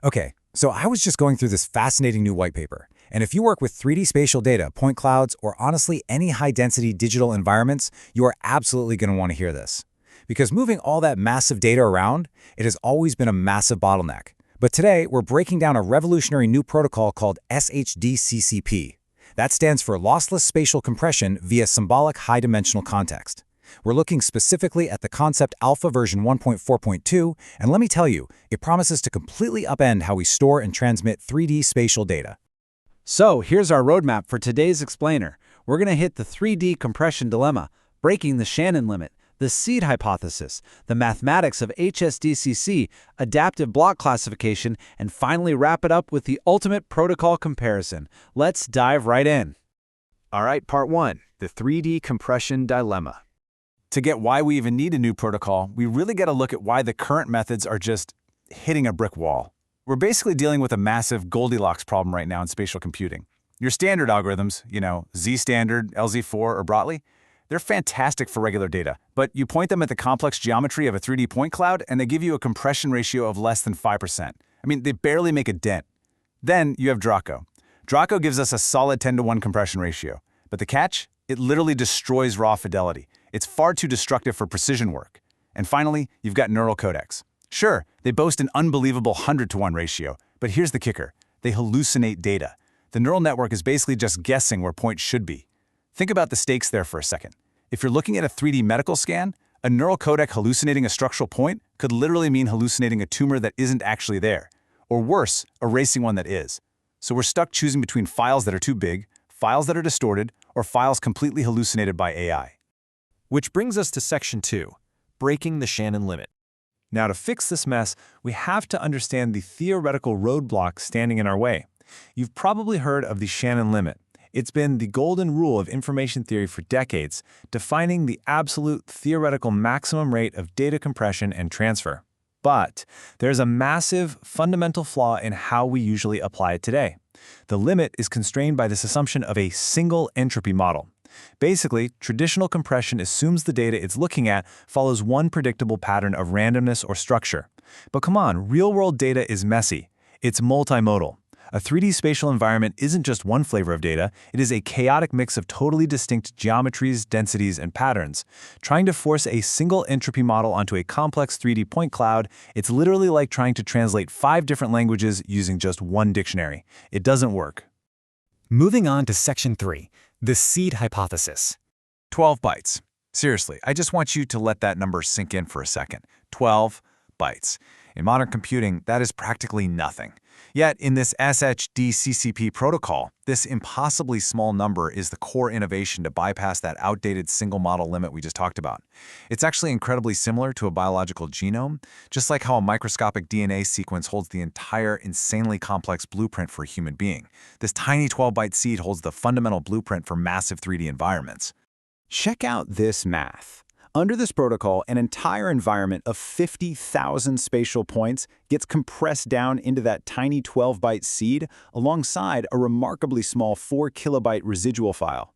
Okay, so I was just going through this fascinating new white paper, and if you work with 3D spatial data, point clouds, or honestly any high-density digital environments, you are absolutely going to want to hear this. Because moving all that massive data around, it has always been a massive bottleneck. But today, we're breaking down a revolutionary new protocol called SHD CCP. That stands for Lossless Spatial Compression via Symbolic High-Dimensional Context. We're looking specifically at the Concept Alpha version 1.4.2, and let me tell you, it promises to completely upend how we store and transmit 3D spatial data. So here's our roadmap for today's explainer. We're going to hit the 3D compression dilemma, breaking the Shannon-Limit, the seed hypothesis, the mathematics of HSDCC, adaptive block classification, and finally wrap it up with the ultimate protocol comparison. Let's dive right in. All right, part 1, the 3D compression dilemma. To get why we even need a new protocol, we really got to look at why the current methods are just hitting a brick wall. We're basically dealing with a massive Goldilocks problem right now in spatial computing. Your standard algorithms, Z-standard, LZ4, or Brotli, they're fantastic for regular data, but you point them at the complex geometry of a 3D point cloud and they give you a compression ratio of less than 5%. I mean, they barely make a dent. Then you have Draco. Draco gives us a solid 10-to-1 compression ratio, but the catch? It literally destroys raw fidelity. It's far too destructive for precision work. And finally, you've got neural codecs. Sure, they boast an unbelievable 100-to-1 ratio, but here's the kicker. They hallucinate data. The neural network is basically just guessing where points should be. Think about the stakes there for a second. If you're looking at a 3D medical scan, a neural codec hallucinating a structural point could literally mean hallucinating a tumor that isn't actually there, or worse, erasing one that is. So we're stuck choosing between files that are too big, files that are distorted, or files completely hallucinated by AI. Which brings us to section 2, breaking the Shannon-Limit. Now to fix this mess, we have to understand the theoretical roadblock standing in our way. You've probably heard of the Shannon-Limit. It's been the golden rule of information theory for decades, defining the absolute theoretical maximum rate of data compression and transfer. But there's a massive, fundamental flaw in how we usually apply it today. The limit is constrained by this assumption of a single entropy model. Basically, traditional compression assumes the data it's looking at follows one predictable pattern of randomness or structure. But come on, real-world data is messy. It's multimodal. A 3D spatial environment isn't just one flavor of data, it is a chaotic mix of totally distinct geometries, densities, and patterns. Trying to force a single entropy model onto a complex 3D point cloud, it's literally like trying to translate 5 different languages using just one dictionary. It doesn't work. Moving on to section 3, the seed hypothesis. 12 bytes. Seriously, I just want you to let that number sink in for a second. 12 bytes. In modern computing, that is practically nothing. Yet, in this SHD CCP protocol, this impossibly small number is the core innovation to bypass that outdated single model limit we just talked about. It's actually incredibly similar to a biological genome, just like how a microscopic DNA sequence holds the entire insanely complex blueprint for a human being. This tiny 12-byte seed holds the fundamental blueprint for massive 3D environments. Check out this math. Under this protocol, an entire environment of 50,000 spatial points gets compressed down into that tiny 12-byte seed alongside a remarkably small 4-kilobyte residual file.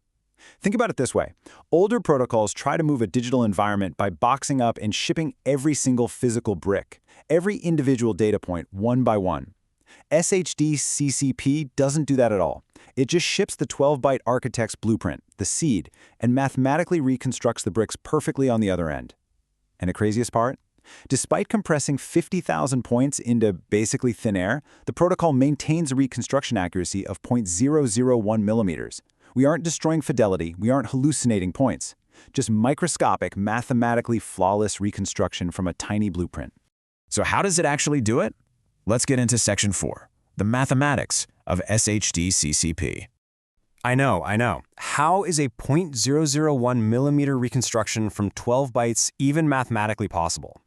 Think about it this way. Older protocols try to move a digital environment by boxing up and shipping every single physical brick, every individual data point one by one. SHD CCP doesn't do that at all. It just ships the 12-byte architect's blueprint, the seed, and mathematically reconstructs the bricks perfectly on the other end. And the craziest part? Despite compressing 50,000 points into basically thin air, the protocol maintains a reconstruction accuracy of 0.001 millimeters. We aren't destroying fidelity, we aren't hallucinating points. Just microscopic, mathematically flawless reconstruction from a tiny blueprint. So how does it actually do it? Let's get into section 4, the mathematics of SHD CCP. I know. How is a 0.001 millimeter reconstruction from 12 bytes even mathematically possible?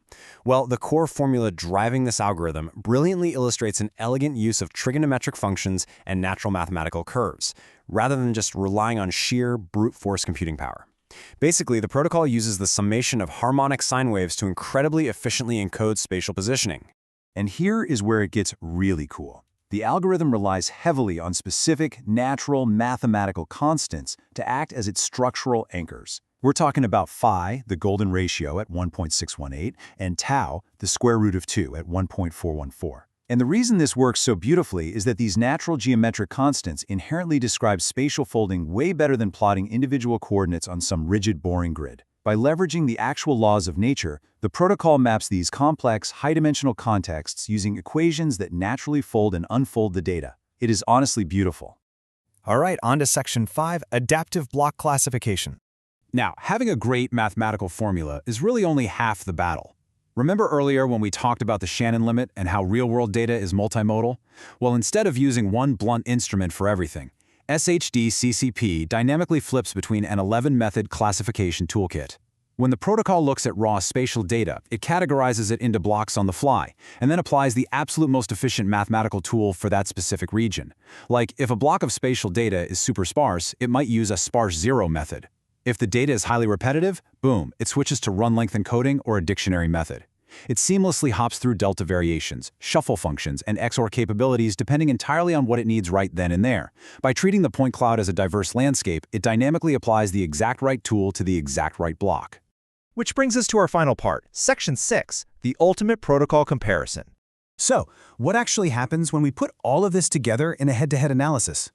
Well, the core formula driving this algorithm brilliantly illustrates an elegant use of trigonometric functions and natural mathematical curves, rather than just relying on sheer brute force computing power. Basically, the protocol uses the summation of harmonic sine waves to incredibly efficiently encode spatial positioning. And here is where it gets really cool. The algorithm relies heavily on specific, natural, mathematical constants to act as its structural anchors. We're talking about phi, the golden ratio at 1.618, and tau, the square root of 2 at 1.414. And the reason this works so beautifully is that these natural geometric constants inherently describe spatial folding way better than plotting individual coordinates on some rigid, boring grid. By leveraging the actual laws of nature, the protocol maps these complex, high-dimensional contexts using equations that naturally fold and unfold the data. It is honestly beautiful. All right, on to Section 5, Adaptive Block Classification. Now, having a great mathematical formula is really only half the battle. Remember earlier when we talked about the Shannon-Limit and how real-world data is multimodal? Well, instead of using one blunt instrument for everything, SHD CCP dynamically flips between an 11-method classification toolkit. When the protocol looks at raw spatial data, it categorizes it into blocks on the fly, and then applies the absolute most efficient mathematical tool for that specific region. Like, if a block of spatial data is super sparse, it might use a sparse zero method. If the data is highly repetitive, boom, it switches to run-length encoding or a dictionary method. It seamlessly hops through delta variations, shuffle functions, and XOR capabilities depending entirely on what it needs right then and there. By treating the point cloud as a diverse landscape, it dynamically applies the exact right tool to the exact right block. Which brings us to our final part, Section 6, the Ultimate Protocol Comparison. So, what actually happens when we put all of this together in a head-to-head analysis?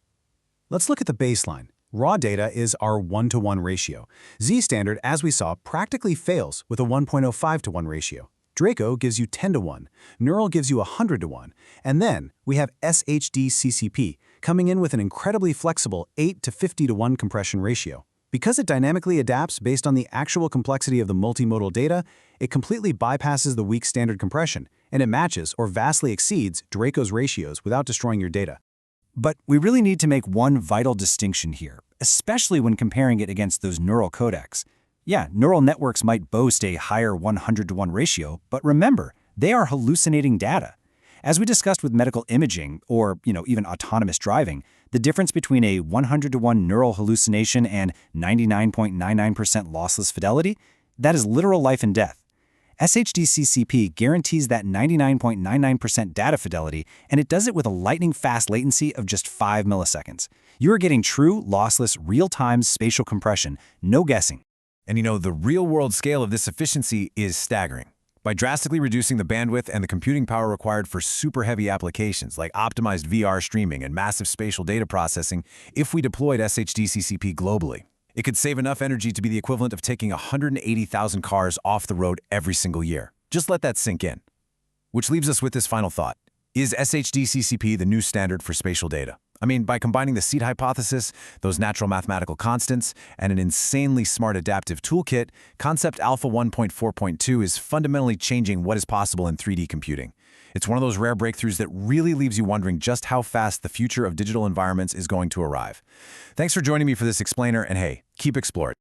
Let's look at the baseline. Raw data is our 1-to-1 ratio. Z-standard, as we saw, practically fails with a 1.05-to-1 ratio. Draco gives you 10-to-1, Neural gives you 100-to-1, and then we have SHD CCP coming in with an incredibly flexible 8-to-50-to-1 compression ratio. Because it dynamically adapts based on the actual complexity of the multimodal data, it completely bypasses the weak standard compression, and it matches or vastly exceeds Draco's ratios without destroying your data. But we really need to make one vital distinction here, especially when comparing it against those neural codecs. Yeah, neural networks might boast a higher 100-to-1 ratio, but remember, they are hallucinating data. As we discussed with medical imaging, or even autonomous driving, the difference between a 100-to-1 neural hallucination and 99.99% lossless fidelity, that is literal life and death. SHD CCP guarantees that 99.99% data fidelity, and it does it with a lightning-fast latency of just 5 milliseconds. You are getting true, lossless, real-time spatial compression, no guessing. And the real-world scale of this efficiency is staggering. By drastically reducing the bandwidth and the computing power required for super heavy applications like optimized VR streaming and massive spatial data processing, if we deployed SHD CCP globally, it could save enough energy to be the equivalent of taking 180,000 cars off the road every single year. Just let that sink in. Which leaves us with this final thought. Is SHD CCP the new standard for spatial data? I mean, by combining the seed hypothesis, those natural mathematical constants, and an insanely smart adaptive toolkit, Concept Alpha 1.4.2 is fundamentally changing what is possible in 3D computing. It's one of those rare breakthroughs that really leaves you wondering just how fast the future of digital environments is going to arrive. Thanks for joining me for this explainer, and hey, keep exploring.